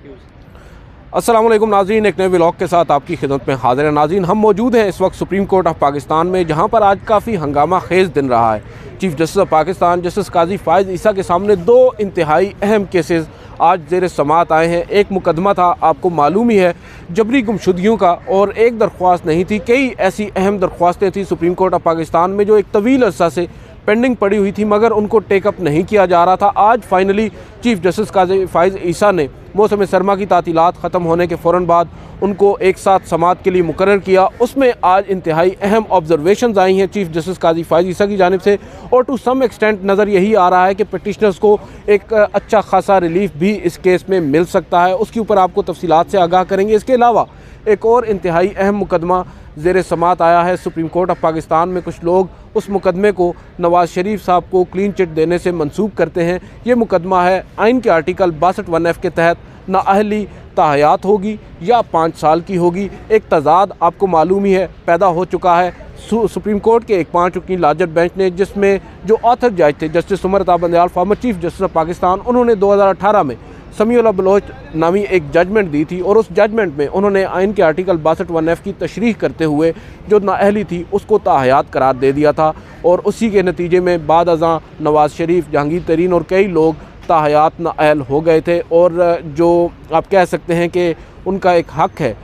अस्सलाम वालेकुम नाज़रीन, एक नए व्लॉग के साथ आपकी खिदमत में हाज़िर है। नाज़रीन, हम मौजूद हैं इस वक्त सुप्रीम कोर्ट ऑफ पाकिस्तान में, जहां पर आज काफ़ी हंगामा खेज़ दिन रहा है। Chief justice of Pakistan justice Qazi Faez Isa के सामने दो इंतहाई अहम केसेस आज ज़ेर समाअत आए हैं। एक मुकदमा था, आपको मालूम ही है, जबरी गुमशुदगियों का, और एक दरख्वास्त नहीं थी, कई ऐसी अहम दरख्वास्तें थी सुप्रीम कोर्ट ऑफ पाकिस्तान में जो एक तवील अरसा से पेंडिंग पड़ी हुई थी, मगर उनको टेकअप नहीं किया जा रहा था। आज finally chief justice Qazi Faez ईसा ने मौसम सरमा की तातीलात ख़त्म होने के फ़ौरन बाद उनको एक साथ समाअत के लिए मुकर्रर किया। उसमें आज इंतहाई अहम ऑब्जर्वेशंस आई हैं चीफ जस्टिस काजी फ़ाइज़ ईसा की जानिब से, और टू सम एक्सटेंट नज़र यही आ रहा है कि पटिशनर्स को एक अच्छा खासा रिलीफ भी इस केस में मिल सकता है। उसके ऊपर आपको तफसीलात से आगाह करेंगे। इसके अलावा एक और इंतहाई अहम मुकदमा ज़ेर समाअत आया है सुप्रीम कोर्ट ऑफ पाकिस्तान में। कुछ लोग उस मुकदमे को नवाज़ शरीफ साहब को क्लीन चिट देने से मंसूब करते हैं। ये मुकदमा है आइन के आर्टिकल 62(1)F के तहत नाअहली ताहयात होगी या 5 साल की होगी। एक तजाद आपको मालूम ही है पैदा हो चुका है सुप्रीम कोर्ट के एक 5 रुकनी लार्जर बेंच ने, जिसमें जो ऑथर जज थे justice Umar Ata Bandial, former chief justice of Pakistan, उन्होंने 2018 में समीउल्लाह बलोच नामी एक जजमेंट दी थी, और उस जजमेंट में उन्होंने आइन के आर्टिकल 62(1)F की तशरीह करते हुए जो नाअहली थी उसको ताहयात करार दे दिया था। और उसी के नतीजे में बाद अज़ां नवाज़ शरीफ, जहांगीर तरीन और कई लोग ताहयात नाअहल हो गए थे, और जो आप कह सकते हैं कि उनका एक हक़ है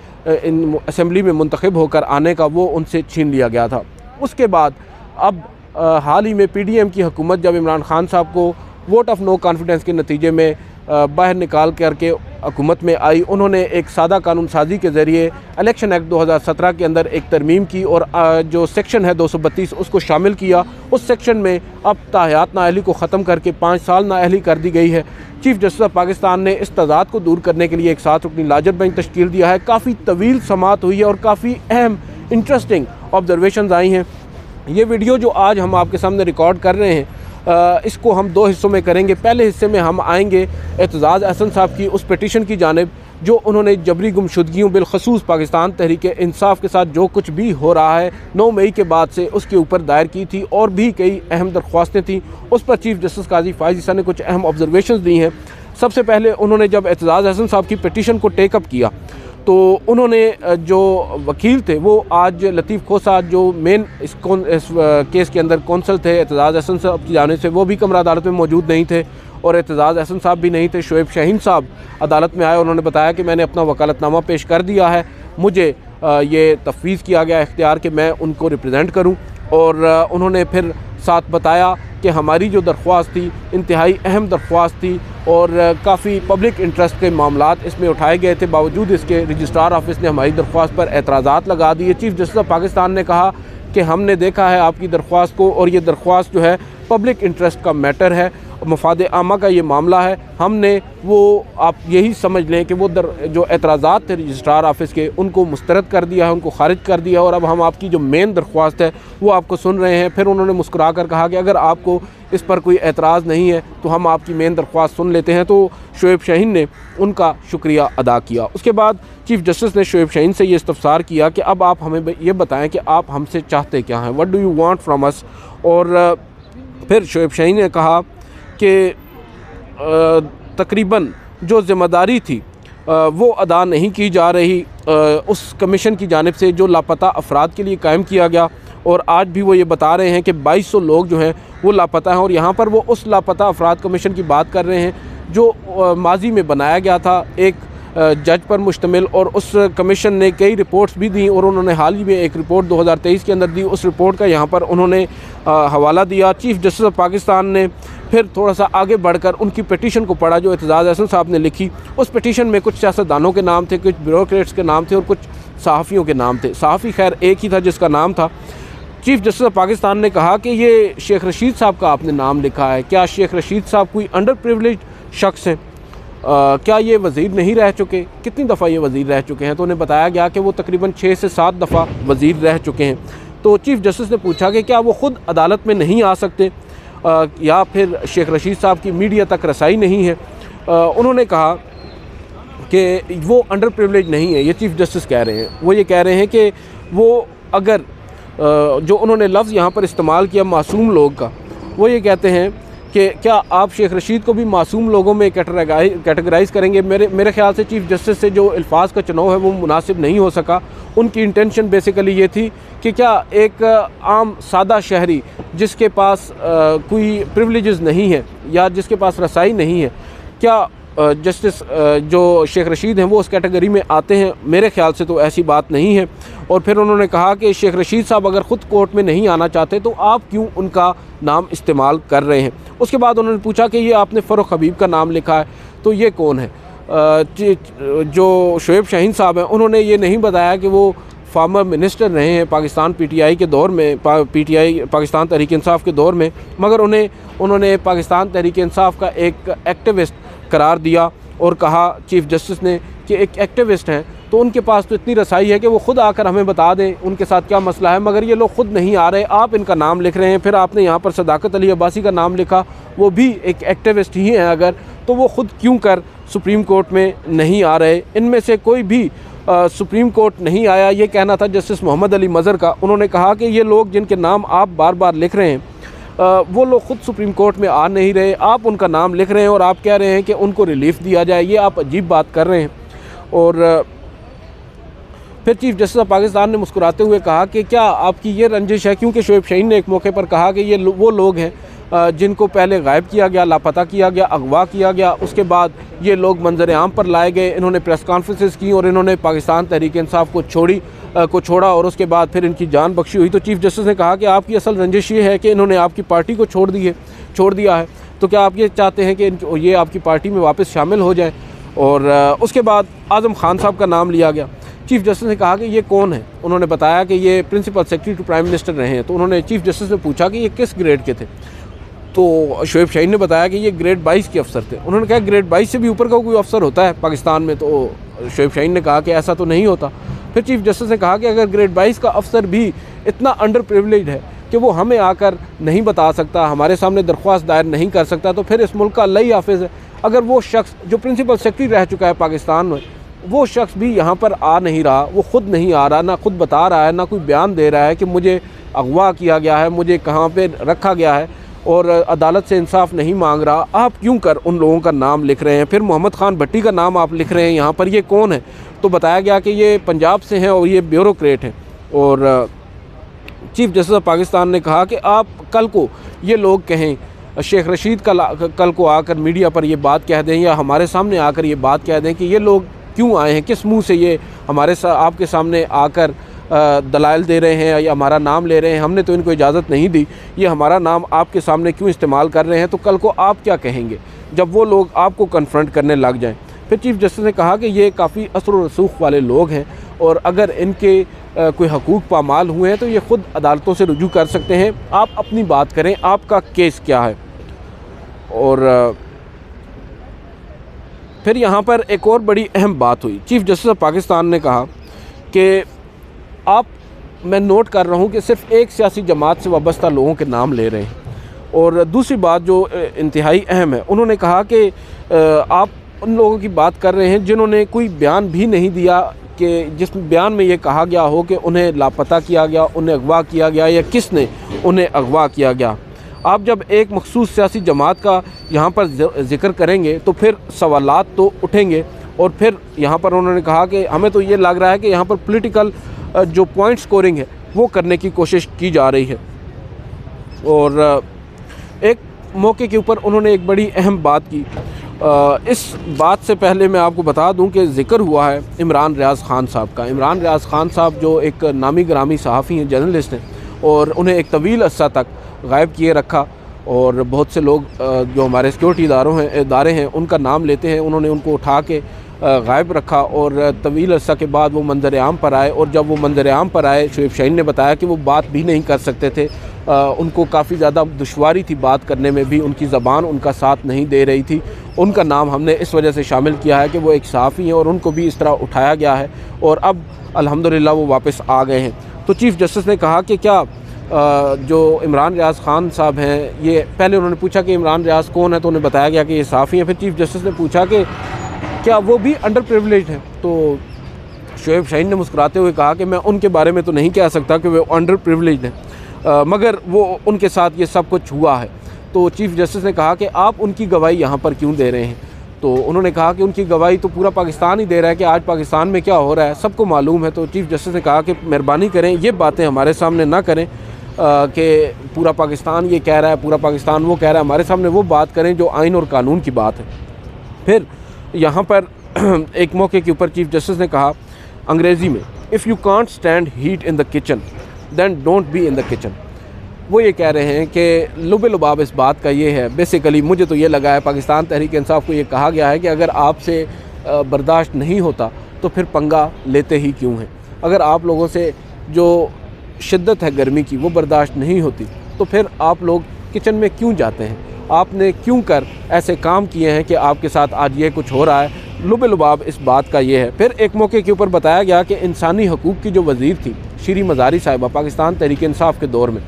इन असम्बली में मुंतखब होकर आने का, वो उनसे छीन लिया गया था। उसके बाद अब हाल ही में PDM की हुकूमत जब इमरान खान साहब को वोट ऑफ नो कॉन्फिडेंस के नतीजे में बाहर निकाल करके हुकूमत में आई, उन्होंने एक सादा कानून साजी के ज़रिए इलेक्शन एक्ट 2017 के अंदर एक तरमीम की, और जो सेक्शन है 232 उसको शामिल किया। उस सेक्शन में अब ताहयात नाअहली को ख़त्म करके 5 साल नाअहली कर दी गई है। चीफ जस्टिस ऑफ पाकिस्तान ने इस तजाद को दूर करने के लिए एक 7 रुकनी लार्जर बेंच तश्कील दिया है। काफ़ी तवील समाअत हुई है और काफ़ी अहम इंटरेस्टिंग ऑब्जर्वेशंस आई हैं। ये वीडियो जो आज हम आपके सामने रिकॉर्ड कर रहे हैं, इसको हम 2 हिस्सों में करेंगे। पहले हिस्से में हम आएंगे एतजाज़ अहसन साहब की उस पिटीशन की जानिब जो उन्होंने जबरी गुमशुदगियों बिलखसूस पाकिस्तान तहरीक इंसाफ के साथ जो कुछ भी हो रहा है 9 मई के बाद से उसके ऊपर दायर की थी, और भी कई अहम दरख्वास्तें थीं। उस पर चीफ जस्टिस काजी फ़ाइज़ ईसा ने कुछ अहम ऑब्जर्वेशंस दी हैं। सबसे पहले उन्होंने जब एतजाज़ अहसन साहब की पिटीशन को टेकअप किया तो उन्होंने जो वकील थे वो आज लतीफ़ खोसा जो मेन इस केस के अंदर कौंसल थे एतजाज़ अहसन साहब की जाने से, वो भी कमरा अदालत में मौजूद नहीं थे, और एतजाज़ अहसन साहब भी नहीं थे। शोएब शाहीन साहब अदालत में आए, उन्होंने बताया कि मैंने अपना वकालतनामा पेश कर दिया है, मुझे ये तफवीज़ किया गया इख्तियार कि मैं उनको रिप्रेजेंट करूँ। और उन्होंने फिर साथ बताया कि हमारी जो दरख्वास्त थी इंतहाई अहम दरख्वास्त थी, और काफ़ी पब्लिक इंटरेस्ट के मामलात इसमें उठाए गए थे। बावजूद इसके रजिस्ट्रार ऑफिस ने हमारी दरख्वास्त पर एतराज़ात लगा दिए। चीफ जस्टिस ऑफ पाकिस्तान ने कहा कि हमने देखा है आपकी दरख्वास्त को, और ये दरख्वास्त जो है पब्लिक इंटरेस्ट का मैटर है, मफाद आमा का ये मामला है। हमने वो आप यही समझ लें कि वो जो एतराज़ात थे रजिस्ट्रार ऑफिस के उनको मुस्तरद कर दिया है, उनको खारिज कर दिया, और अब हम आपकी जो मेन दरख्वास्त है वो आपको सुन रहे हैं। फिर उन्होंने मुस्कुरा कर कहा कि अगर आपको इस पर कोई एतराज़ नहीं है तो हम आपकी मेन दरख्वास्त सुन लेते हैं। तो शोएब शाहीन ने उनका शुक्रिया अदा किया। उसके बाद चीफ जस्टिस ने शोएब शाहीन से ये इस्तफसार किया कि अब आप हमें ये बताएं कि आप हमसे चाहते क्या हैं, what do you want from us. और फिर शोएब शाहीन ने कहा कि तकरीबन जो ज़िम्मेदारी थी वो अदा नहीं की जा रही उस कमीशन की जानिब से जो लापता अफराद के लिए कायम किया गया, और आज भी वो ये बता रहे हैं कि 2200 लोग जो हैं वो लापता हैं। और यहाँ पर वो उस लापता अफराद कमीशन की बात कर रहे हैं जो माजी में बनाया गया था एक जज पर मुश्तमिल, और उस कमीशन ने कई रिपोर्ट्स भी दी, और उन्होंने हाल ही में एक रिपोर्ट 2023 के अंदर दी। उस रिपोर्ट का यहाँ पर उन्होंने हवाला दिया। चीफ जस्टिस ऑफ पाकिस्तान ने फिर थोड़ा सा आगे बढ़कर उनकी पिटीशन को पढ़ा जो एतजाज़ अहसन साहब ने लिखी। उस पिटीशन में कुछ सियासतदानों के नाम थे, कुछ ब्यूरोक्रेट्स के नाम थे, और कुछ सहाफ़ियों के नाम थे। सहाफ़ी खैर एक ही था जिसका नाम था। चीफ जस्टिस ऑफ पाकिस्तान ने कहा कि ये शेख रशीद साहब का आपने नाम लिखा है, क्या शेख रशीद साहब कोई अंडर प्रिविलेज शख्स हैं? क्या ये वज़ीर नहीं रह चुके? कितनी दफ़ा ये वज़ीर रह चुके हैं? तो उन्हें बताया गया कि वो तकरीबन 6 से 7 दफ़ा वज़ीर रह चुके हैं। तो चीफ जस्टिस ने पूछा कि क्या वो ख़ुद अदालत में नहीं आ सकते, या फिर शेख रशीद साहब की मीडिया तक रसाई नहीं है? उन्होंने कहा कि वो अंडर प्रिविलेज नहीं है, ये चीफ जस्टिस कह रहे हैं। वो ये कह रहे हैं कि वो अगर जो उन्होंने लफ्ज़ यहाँ पर इस्तेमाल किया मासूम लोग का, वो ये कहते हैं कि क्या आप शेख रशीद को भी मासूम लोगों में कैटेगराइज़ करेंगे? मेरे ख्याल से चीफ़ जस्टिस से जो अल्फाज का चुनाव है वो मुनासिब नहीं हो सका। उनकी इंटेंशन बेसिकली ये थी कि क्या एक आम सादा शहरी जिसके पास कोई प्रिविलेजेस नहीं है या जिसके पास रसाई नहीं है, क्या जस्टिस जो शेख रशीद हैं वो उस कैटेगरी में आते हैं? मेरे ख्याल से तो ऐसी बात नहीं है। और फिर उन्होंने कहा कि शेख रशीद साहब अगर ख़ुद कोर्ट में नहीं आना चाहते तो आप क्यों उनका नाम इस्तेमाल कर रहे हैं। उसके बाद उन्होंने पूछा कि ये आपने फ़ारूक हबीब का नाम लिखा है, तो ये कौन है? जो शोएब शाहीन साहब हैं उन्होंने ये नहीं बताया कि वो फार्मर मिनिस्टर रहे हैं पाकिस्तान पीटीआई के दौर में, पीटीआई पाकिस्तान तहरीक इंसाफ के दौर में, मगर उन्होंने पाकिस्तान तहरीक इंसाफ का एक एक्टिविस्ट करार दिया और कहा चीफ़ जस्टिस ने कि एक एक्टिविस्ट हैं तो उनके पास तो इतनी रसाई है कि वो ख़ुद आकर हमें बता दें उनके साथ क्या मसला है, मगर ये लोग ख़ुद नहीं आ रहे, आप इनका नाम लिख रहे हैं। फिर आपने यहाँ पर सदाकत अली अब्बासी का नाम लिखा, वो भी एक एक्टिविस्ट ही हैं अगर, तो वो ख़ुद क्यों कर सुप्रीम कोर्ट में नहीं आ रहे? इनमें से कोई भी सुप्रीम कोर्ट नहीं आया, ये कहना था जस्टिस मोहम्मद अली मज़हर का। उन्होंने कहा कि ये लोग जिनके नाम आप बार बार लिख रहे हैं वो लोग ख़ुद सुप्रीम कोर्ट में आ नहीं रहे, आप उनका नाम लिख रहे हैं और आप कह रहे हैं कि उनको रिलीफ़ दिया जाए, ये आप अजीब बात कर रहे हैं। और फिर चीफ़ जस्टिस ऑफ पाकिस्तान ने मुस्कुराते हुए कहा कि क्या आपकी ये रंजिश है, क्योंकि शोएब शाहीन ने एक मौके पर कहा कि ये वो लोग हैं जिनको पहले गायब किया गया, लापता किया गया, अगवा किया गया, उसके बाद ये लोग मंजर आम पर लाए गए, इन्होंने प्रेस कॉन्फ्रेंसेस की और इन्होंने पाकिस्तान तहरीक इंसाफ को छोड़ा और उसके बाद फिर इनकी जान बख्शी हुई। तो चीफ़ जस्टिस ने कहा कि आपकी असल रंजिश ये है कि इन्होंने आपकी पार्टी को छोड़ दिया है, तो क्या आप ये चाहते हैं कि ये आपकी पार्टी में वापस शामिल हो जाएँ? और उसके बाद आज़म खान साहब का नाम लिया गया। चीफ़ जस्टिस ने कहा कि ये कौन है? उन्होंने बताया कि ये principal secretary to prime minister रहे हैं। तो उन्होंने चीफ़ जस्टिस ने पूछा कि ये किस ग्रेड के थे? तो शोएब शाहीन ने बताया कि ये ग्रेड 22 के अफसर थे। उन्होंने कहा ग्रेड 22 से भी ऊपर का कोई अफसर होता है पाकिस्तान में? तो शोएब शाहीन ने कहा कि ऐसा तो नहीं होता। फिर चीफ़ जस्टिस ने कहा कि अगर ग्रेड 22 का अफसर भी इतना अंडर प्रिविलेज्ड है कि वो हमें आकर नहीं बता सकता, हमारे सामने दरख्वास्त दायर नहीं कर सकता, तो फिर इस मुल्क का अल्लाह ही हाफिज़ है। अगर वो शख्स जो प्रिंसिपल सेक्रेटरी रह चुका है पाकिस्तान में, वो शख्स भी यहाँ पर आ नहीं रहा, वो ख़ुद नहीं आ रहा, ना खुद बता रहा है, ना कोई बयान दे रहा है कि मुझे अगवा किया गया है, मुझे कहाँ पे रखा गया है और अदालत से इंसाफ नहीं मांग रहा, आप क्यों कर उन लोगों का नाम लिख रहे हैं? फिर मोहम्मद ख़ान भट्टी का नाम आप लिख रहे हैं यहाँ पर, ये कौन है? तो बताया गया कि ये पंजाब से हैं और ये ब्यूरोक्रेट हैं। और चीफ़ जस्टिस ऑफ पाकिस्तान ने कहा कि आप कल को ये लोग कहें, शेख रशीद कल को आकर मीडिया पर ये बात कह दें या हमारे सामने आकर ये बात कह दें कि ये लोग क्यों आए हैं, किस मुंह से ये आपके सामने आकर दलाइल दे रहे हैं या हमारा नाम ले रहे हैं, हमने तो इनको इजाज़त नहीं दी, ये हमारा नाम आपके सामने क्यों इस्तेमाल कर रहे हैं? तो कल को आप क्या कहेंगे जब वो लोग आपको कन्फ्रंट करने लग जाएं? फिर चीफ़ जस्टिस ने कहा कि ये काफ़ी असर व रसूख वाले लोग हैं और अगर इनके कोई हकूक़ पामाल हुए हैं तो ये ख़ुद अदालतों से रुजू कर सकते हैं, आप अपनी बात करें, आपका केस क्या है? और फिर यहाँ पर एक और बड़ी अहम बात हुई। चीफ़ जस्टिस ऑफ पाकिस्तान ने कहा कि मैं नोट कर रहा हूँ कि सिर्फ़ एक सियासी जमात से वाबस्ता लोगों के नाम ले रहे हैं। और दूसरी बात जो इंतहाई अहम है, उन्होंने कहा कि आप उन लोगों की बात कर रहे हैं जिन्होंने कोई बयान भी नहीं दिया कि जिस बयान में ये कहा गया हो कि उन्हें लापता किया गया, उन्हें अगवा किया गया या किसने उन्हें अगवा किया गया। आप जब एक मखसूस सियासी जमात का यहाँ पर ज़िक्र करेंगे तो फिर सवालात तो उठेंगे। और फिर यहाँ पर उन्होंने कहा कि हमें तो ये लग रहा है कि यहाँ पर पॉलिटिकल जो पॉइंट स्कोरिंग है वो करने की कोशिश की जा रही है। और एक मौके के ऊपर उन्होंने एक बड़ी अहम बात की। इस बात से पहले मैं आपको बता दूं कि ज़िक्र हुआ है इमरान रियाज़ ख़ान साहब का। इमरान रियाज़ ख़ान साहब जो एक नामी ग्रामी सहाफ़ी हैं, जर्नलिस्ट हैं, और उन्हें एक तवील अरसा तक गायब किए रखा और बहुत से लोग जो हमारे सिक्योरिटी इदारे हैं उनका नाम लेते हैं, उन्होंने उनको उठा के गायब रखा और तवील अरसा के बाद वो मंजर आम पर आए। और जब वो मंजर आम पर आए, शोएब शाहीन ने बताया कि वो बात भी नहीं कर सकते थे, उनको काफ़ी ज़्यादा दुश्वारी थी बात करने में भी, उनकी ज़बान उनका साथ नहीं दे रही थी। उनका नाम हमने इस वजह से शामिल किया है कि वो एक सहाफ़ी हैं और उनको भी इस तरह उठाया गया है और अब अल्हम्दुलिल्लाह वो वापस आ गए हैं। तो चीफ़ जस्टिस ने कहा कि क्या जो इमरान रियाज़ ख़ान साहब हैं, ये पहले उन्होंने पूछा कि इमरान रियाज़ कौन है, तो उन्हें बताया गया कि ये सहाफ़ी हैं। फिर चीफ़ जस्टिस ने पूछा कि क्या वो भी अंडर प्रिविलेज्ड हैं? तो शोएब शाहीन ने मुस्कुराते हुए कहा कि मैं उनके बारे में तो नहीं कह सकता कि वो अंडर प्रिविलेज्ड हैं, मगर वो उनके साथ ये सब कुछ हुआ है। तो चीफ़ जस्टिस ने कहा कि आप उनकी गवाही यहाँ पर क्यों दे रहे हैं। तो उन्होंने कहा कि उनकी गवाही तो पूरा पाकिस्तान ही दे रहा है कि आज पाकिस्तान में क्या हो रहा है सबको मालूम है। तो चीफ़ जस्टिस ने कहा कि मेहरबानी करें ये बातें हमारे सामने ना करें कि पूरा पाकिस्तान ये कह रहा है, पूरा पाकिस्तान वो कह रहा है। हमारे सामने वो बात करें जो आइन और कानून की बात है। फिर यहाँ पर एक मौके के ऊपर चीफ़ जस्टिस ने कहा अंग्रेज़ी में, if you can't stand heat in the kitchen then don't be in the kitchen. वो ये कह रहे हैं कि लुबे लुबाब इस बात का ये है, बेसिकली मुझे तो ये लगा है पाकिस्तान तहरीक इंसाफ को ये कहा गया है कि अगर आपसे बर्दाश्त नहीं होता तो फिर पंगा लेते ही क्यों हैं। अगर आप लोगों से जो शिद्दत है गर्मी की वो बर्दाश्त नहीं होती तो फिर आप लोग किचन में क्यों जाते हैं, आपने क्यों कर ऐसे काम किए हैं कि आपके साथ आज ये कुछ हो रहा है। लुबे लुबाब इस बात का ये है। फिर एक मौके के ऊपर बताया गया कि इंसानी हकूक़ की जो वज़ीर थी शीरी मज़ारी साहिबा पाकिस्तान तहरीक इंसाफ के दौर में,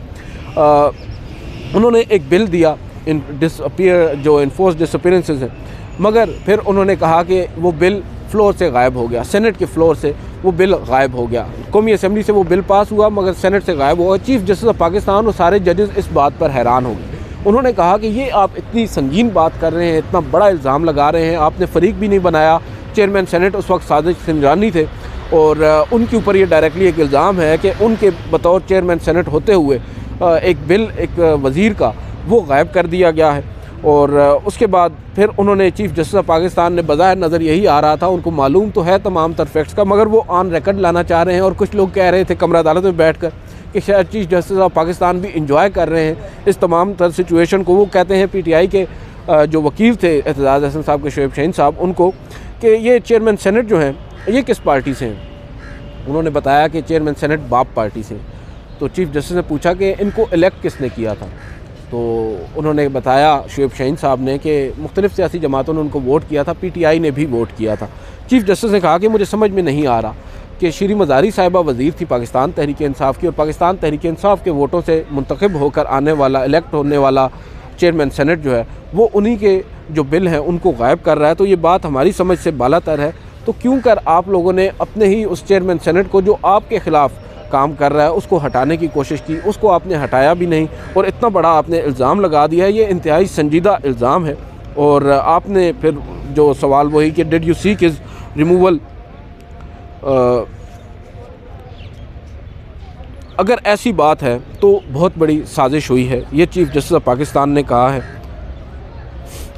उन्होंने एक बिल दिया जो इन्फोर्स डिसअपीयरेंसेस हैं, मगर फिर उन्होंने कहा कि वो बिल फ्लोर से गायब हो गया, सेनेट के फ्लोर से वो बिल गायब हो गया। कौमी असम्बली से वो बिल पास हुआ मगर सेनेट से गायब हुआ। चीफ़ जस्टिस ऑफ पाकिस्तान और सारे जजेस इस बात पर हैरान हो गए। उन्होंने कहा कि ये आप इतनी संगीन बात कर रहे हैं, इतना बड़ा इल्ज़ाम लगा रहे हैं, आपने फ़रीक भी नहीं बनाया। चेयरमैन सेनेट उस वक्त साजिद सिंजानी थे और उनके ऊपर ये डायरेक्टली एक इल्ज़ाम है कि उनके बतौर चेयरमैन सेनेट होते हुए एक बिल एक वज़ीर का वो गायब कर दिया गया है। और उसके बाद फिर उन्होंने चीफ़ जस्टिस ऑफ पाकिस्तान ने बज़ाहिर नज़र यही आ रहा था, उनको मालूम तो है तमाम तर फैक्ट्स का, मगर वो ऑन रिकॉर्ड लाना चाह रहे हैं। और कुछ लोग कह रहे थे कमरा अदालत में बैठ कर कि शायद चीफ़ जस्टिस ऑफ पाकिस्तान भी इंजॉय कर रहे हैं इस तमाम तर सिचुएशन को। वो कहते हैं PTI के जो वकील थे एतजाज़ हसन साहब के शोएब शाहीन साहब उनको कि ये चेयरमैन सेनेट जो हैं ये किस पार्टी से हैं। उन्होंने बताया कि चेयरमैन सेनेट बाप पार्टी से। तो चीफ़ जस्टिस ने पूछा कि इनको इलेक्ट किसने किया था। तो उन्होंने बताया शोएब शाहीन साहब ने कि मुख्तलिफ़ सियासी जमातों ने उनको वोट किया था, PTI ने भी वोट किया था। चीफ़ जस्टिस ने कहा कि मुझे समझ में नहीं आ रहा कि शीरी मज़ारी साहिबा वज़ीर थी पाकिस्तान तहरीक इंसाफ की और पाकिस्तान तहरीक इंसाफ के वोटों से मुंतखब होकर आने वाला इलेक्ट होने वाला चेयरमैन सेनेट जो है वो उन्हीं के जो बिल हैं उनको गायब कर रहा है। तो ये बात हमारी समझ से बालातर है। तो क्यों कर आप लोगों ने अपने ही उस चेयरमैन सेनेट को जो आपके ख़िलाफ़ काम कर रहा है उसको हटाने की कोशिश की, उसको आपने हटाया भी नहीं और इतना बड़ा आपने इल्ज़ाम लगा दिया है। ये इंतहाई संजीदा इल्ज़ाम है। और आपने फिर जो सवाल वही कि did you seek his removal, अगर ऐसी बात है तो बहुत बड़ी साजिश हुई है, ये चीफ़ जस्टिस ऑफ पाकिस्तान ने कहा है।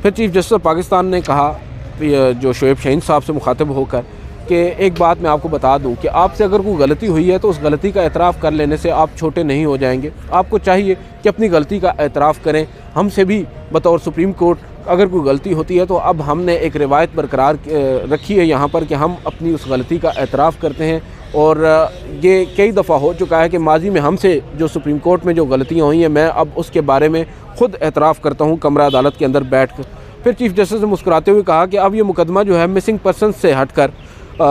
फिर चीफ़ जस्टिस ऑफ पाकिस्तान ने कहा जो शोएब शाहीन साहब से मुखातिब होकर कि एक बात मैं आपको बता दूं कि आपसे अगर कोई गलती हुई है तो उस गलती का एतराफ़ कर लेने से आप छोटे नहीं हो जाएंगे। आपको चाहिए कि अपनी गलती का एतराफ़ करें। हमसे भी बतौर सुप्रीम कोर्ट अगर कोई गलती होती है तो अब हमने एक रिवायत बरकरार रखी है यहाँ पर कि हम अपनी उस गलती का एतराफ़ करते हैं। और ये कई दफ़ा हो चुका है कि माजी में हमसे जो सुप्रीम कोर्ट में जो गलतियाँ हुई हैं मैं अब उसके बारे में ख़ुद एतराफ़ करता हूँ कमरा अदालत के अंदर बैठ कर। फिर चीफ़ जस्टिस ने मुस्कुराते हुए कहा कि अब ये मुकदमा जो है मिसिंग पर्सन से हट कर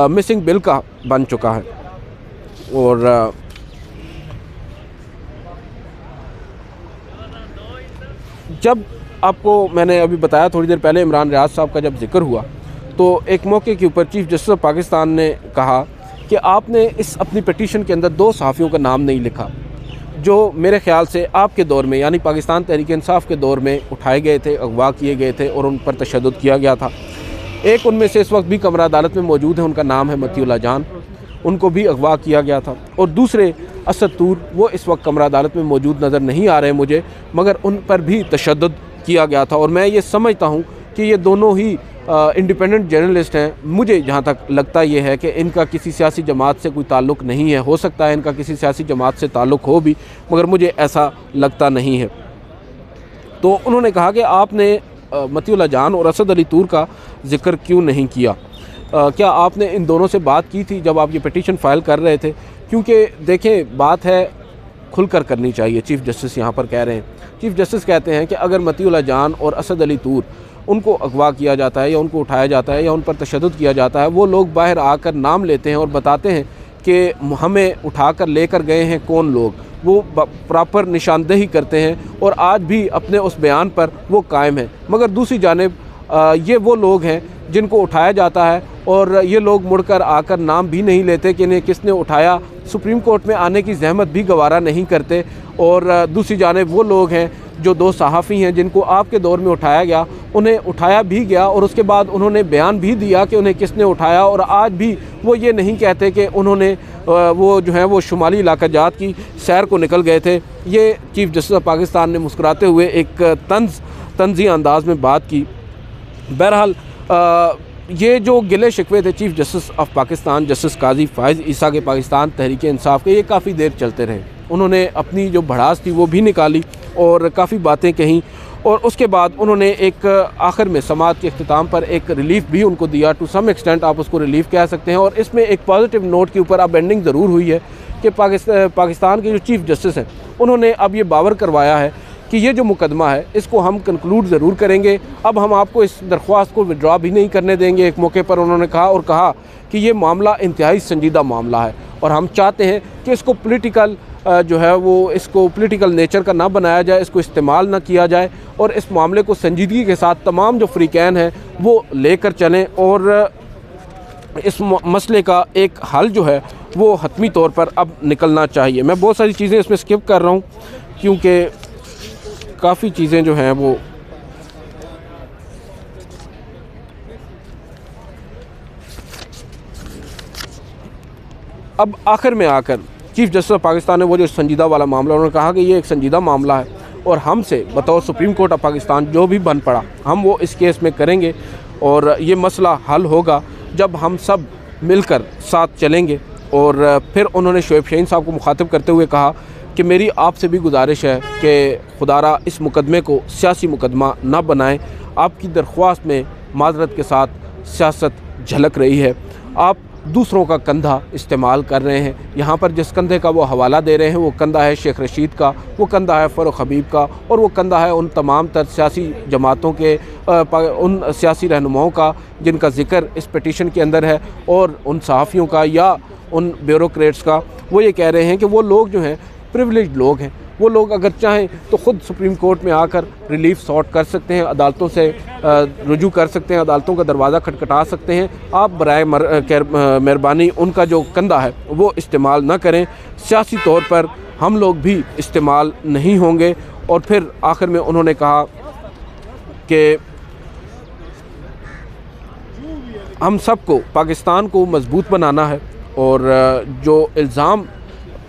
मिसिंग बिल का बन चुका है। और जब आपको मैंने अभी बताया थोड़ी देर पहले इमरान रियाज साहब का जब जिक्र हुआ तो एक मौके के ऊपर चीफ़ जस्टिस ऑफ पाकिस्तान ने कहा कि आपने इस अपनी पिटीशन के अंदर 2 सहाफ़ियों का नाम नहीं लिखा जो मेरे ख़्याल से आपके दौर में यानी पाकिस्तान तहरीक इंसाफ के दौर में उठाए गए थे, अगवा किए गए थे और उन पर तशद्दुद किया गया था। एक उनमें से इस वक्त भी कमरा अदालत में मौजूद है, उनका नाम है मतीउल्लाह जान, उनको भी अगवा किया गया था। और दूसरे असद तूर वो इस वक्त कमरा अदालत में मौजूद नज़र नहीं आ रहे मुझे, मगर उन पर भी तशद्दुद किया गया था। और मैं ये समझता हूँ कि ये दोनों ही इंडिपेंडेंट जर्नलिस्ट हैं। मुझे जहाँ तक लगता ये है कि इनका किसी सियासी जमात से कोई ताल्लुक़ नहीं है। हो सकता है इनका किसी सियासी जमात से ताल्लुक़ हो भी, मगर मुझे ऐसा लगता नहीं है। तो उन्होंने कहा कि आपने मतीउल्लाह जान और असद अली तूर का जिक्र क्यों नहीं किया, क्या आपने इन दोनों से बात की थी जब आप ये पिटीशन फ़ाइल कर रहे थे? क्योंकि देखें बात है खुलकर करनी चाहिए। चीफ़ जस्टिस यहाँ पर कह रहे हैं, चीफ़ जस्टिस कहते हैं कि अगर मतीउल्लाह जान और असद अली तूर उनको अगवा किया जाता है या उनको उठाया जाता है या उन पर तशद्दुद किया जाता है, वो लोग बाहर आकर नाम लेते हैं और बताते हैं कि हमें उठाकर लेकर गए हैं कौन लोग, वो प्रॉपर निशानदेही करते हैं और आज भी अपने उस बयान पर वो कायम हैं। मगर दूसरी जानिब ये वो लोग हैं जिनको उठाया जाता है और ये लोग मुड़कर आकर नाम भी नहीं लेते कि इन्हें किसने उठाया, सुप्रीम कोर्ट में आने की जहमत भी गवारा नहीं करते और दूसरी जानिब वो लोग हैं जो 2 सहाफ़ी हैं जिनको आपके दौर में उठाया गया, उन्हें उठाया भी गया और उसके बाद उन्होंने बयान भी दिया कि उन्हें किसने उठाया, और आज भी वो ये नहीं कहते कि उन्होंने वो जो है वो शुमाली इलाका जात की सैर को निकल गए थे। ये चीफ़ जस्टिस ऑफ पाकिस्तान ने मुस्कुराते हुए एक तंज़ी अंदाज में बात की। बहरहाल ये जो गिले शिकवे थे chief justice of Pakistan justice Qazi Faez Isa के पाकिस्तान तहरीक इंसाफ के, ये काफ़ी देर चलते रहे। उन्होंने अपनी जो भड़ास थी वो भी निकाली और काफ़ी बातें कहीं, और उसके बाद उन्होंने एक आखिर में समात के अख्तिताम पर एक रिलीफ भी उनको दिया। टू सम एक्सटेंट आप उसको रिलीफ कह सकते हैं। और इसमें एक पॉजिटिव नोट के ऊपर अब एंडिंग ज़रूर हुई है कि पाकिस्तान के जो चीफ़ जस्टिस हैं उन्होंने अब ये बावर करवाया है कि ये जो मुकदमा है इसको हम कंक्लूड ज़रूर करेंगे, अब हम आपको इस दरख्वास्त को विड्रॉ भी नहीं करने देंगे। एक मौके पर उन्होंने कहा और कहा कि ये मामला इंतहाई संजीदा मामला है और हम चाहते हैं कि इसको पॉलिटिकल जो है वो इसको पॉलिटिकल नेचर का ना बनाया जाए, इसको इस्तेमाल ना किया जाए, और इस मामले को संजीदगी के साथ तमाम जो फ़रीक़ैन हैं वो लेकर चलें और इस मसले का एक हल जो है वो हतमी तौर पर अब निकलना चाहिए। मैं बहुत सारी चीज़ें इसमें स्किप कर रहा हूँ क्योंकि काफ़ी चीज़ें जो हैं वो अब आखिर में आकर चीफ़ जस्टिस ऑफ पाकिस्तान ने वो जो संजीदा वाला मामला, उन्होंने कहा कि ये एक संजीदा मामला है और हमसे बतौर सुप्रीम कोर्ट ऑफ पाकिस्तान जो भी बन पड़ा हम वो इस केस में करेंगे, और ये मसला हल होगा जब हम सब मिलकर साथ चलेंगे। और फिर उन्होंने शोएब शाहीन साहब को मुखातिब करते हुए कहा कि मेरी आपसे भी गुजारिश है कि खुदारा इस मुकदमे को सियासी मुकदमा ना बनाएं। आपकी दरख्वास्त में माजरत के साथ सियासत झलक रही है, आप दूसरों का कंधा इस्तेमाल कर रहे हैं। यहाँ पर जिस कंधे का वो हवाला दे रहे हैं वो कंधा है शेख रशीद का, वो कंधा है फ़ारूक हबीब का, और वो कंधा है उन तमाम तर सियासी जमातों के उन सियासी रहनुमाओं का जिनका ज़िक्र इस पिटीशन के अंदर है, और उन सहाफ़ियों का या उन ब्यूरोक्रेट्स का। वो ये कह रहे हैं कि वो लोग जो हैं प्रिविलेज्ड लोग हैं, वो लोग अगर चाहें तो ख़ुद सुप्रीम कोर्ट में आकर रिलीफ सॉर्ट कर सकते हैं, अदालतों से रुजू कर सकते हैं, अदालतों का दरवाज़ा खटखटा सकते हैं। आप बराए मेहरबानी उनका जो कंधा है वो इस्तेमाल ना करें, सियासी तौर पर हम लोग भी इस्तेमाल नहीं होंगे। और फिर आखिर में उन्होंने कहा कि हम सबको पाकिस्तान को मजबूत बनाना है और जो इल्ज़ाम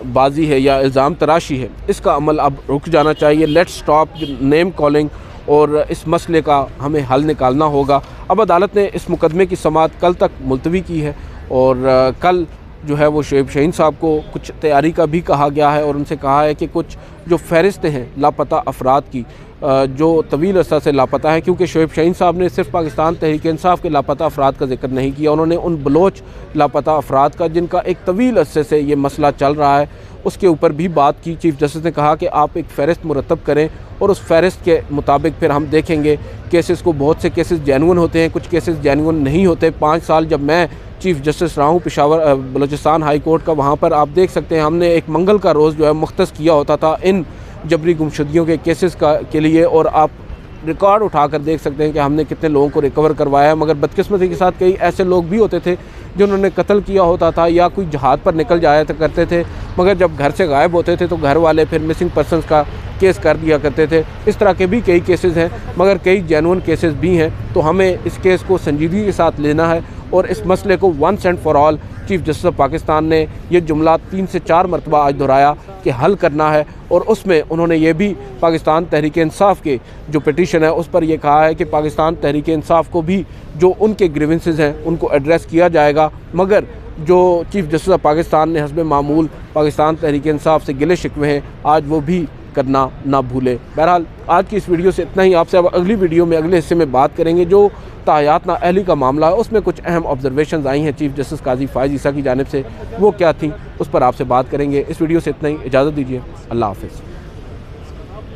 बाजी है या इल्ज़ाम तराशी है इसका अमल अब रुक जाना चाहिए। लेट्स स्टॉप नेम कॉलिंग, और इस मसले का हमें हल निकालना होगा। अब अदालत ने इस मुकदमे की समाअत कल तक मुलतवी की है और कल जो है वो शोएब शाहीन साहब को कुछ तैयारी का भी कहा गया है और उनसे कहा है कि कुछ जो फ़हरिस्तें हैं लापता अफराद की जो तवील अर्सा से लापता है, क्योंकि शोएब शाहीन साहब ने सिर्फ पाकिस्तान तहरीक इंसाफ के लापता अफराद का जिक्र नहीं किया, उन्होंने उन बलोच लापता अफराद का जिनका एक तवील अरसे से ये मसला चल रहा है उसके ऊपर भी बात की। चीफ़ जस्टिस ने कहा कि आप एक फ़हरिस्त मुरतब करें और उस फ़हरिस्त के मुताबिक फिर हम देखेंगे केसेस को। बहुत से केसेस जेन्युइन होते हैं, कुछ केसेस जेन्युइन नहीं होते। 5 साल जब मैं चीफ़ जस्टिस रहा हूँ पेशावर बलूचिस्तान हाई कोर्ट का, वहाँ पर आप देख सकते हैं हमने एक मंगल का रोज़ जो है मुख्तस किया होता था इन जबरी गुमशुदगियों के केसेस के लिए, और आप रिकॉर्ड उठाकर देख सकते हैं कि हमने कितने लोगों को रिकवर करवाया है। मगर बदकिस्मती के साथ कई ऐसे लोग भी होते थे जिन्होंने कत्ल किया होता था या कोई जहाद पर निकल जाया करते थे, मगर जब घर से गायब होते थे तो घर वाले फिर मिसिंग पर्सनस का केस कर दिया करते थे। इस तरह के भी कई केसेस हैं, मगर कई जेन्युइन केसेस भी हैं। तो हमें इस केस को संजीदगी के साथ लेना है और इस मसले को once and for all chief justice of Pakistan ने ये जुमला 3 से 4 मरतबा आज दोहराया कि हल करना है। और उसमें उन्होंने ये भी पाकिस्तान तहरीक इंसाफ के जो पिटीशन है उस पर यह कहा है कि पाकिस्तान तहरीक इंसाफ को भी जो उनके ग्रीवेंसेस हैं उनको एड्रेस किया जाएगा, मगर जो चीफ़ जस्टिस ऑफ पाकिस्तान ने हस्ब मामूल पाकिस्तान तहरीक इंसाफ से गिले शिकवे हैं आज वो भी करना ना भूले। बहरहाल आज की इस वीडियो से इतना ही। आपसे अब अगली वीडियो में अगले हिस्से में बात करेंगे जो तायात ना अहली का मामला है, उसमें कुछ अहम ऑब्जर्वेशंस आई हैं चीफ़ जस्टिस काजी फ़ाइज़ ईसा की जानिब से, वो क्या थी उस पर आपसे बात करेंगे। इस वीडियो से इतना ही, इजाज़त दीजिए, अल्लाह हाफ़िज़।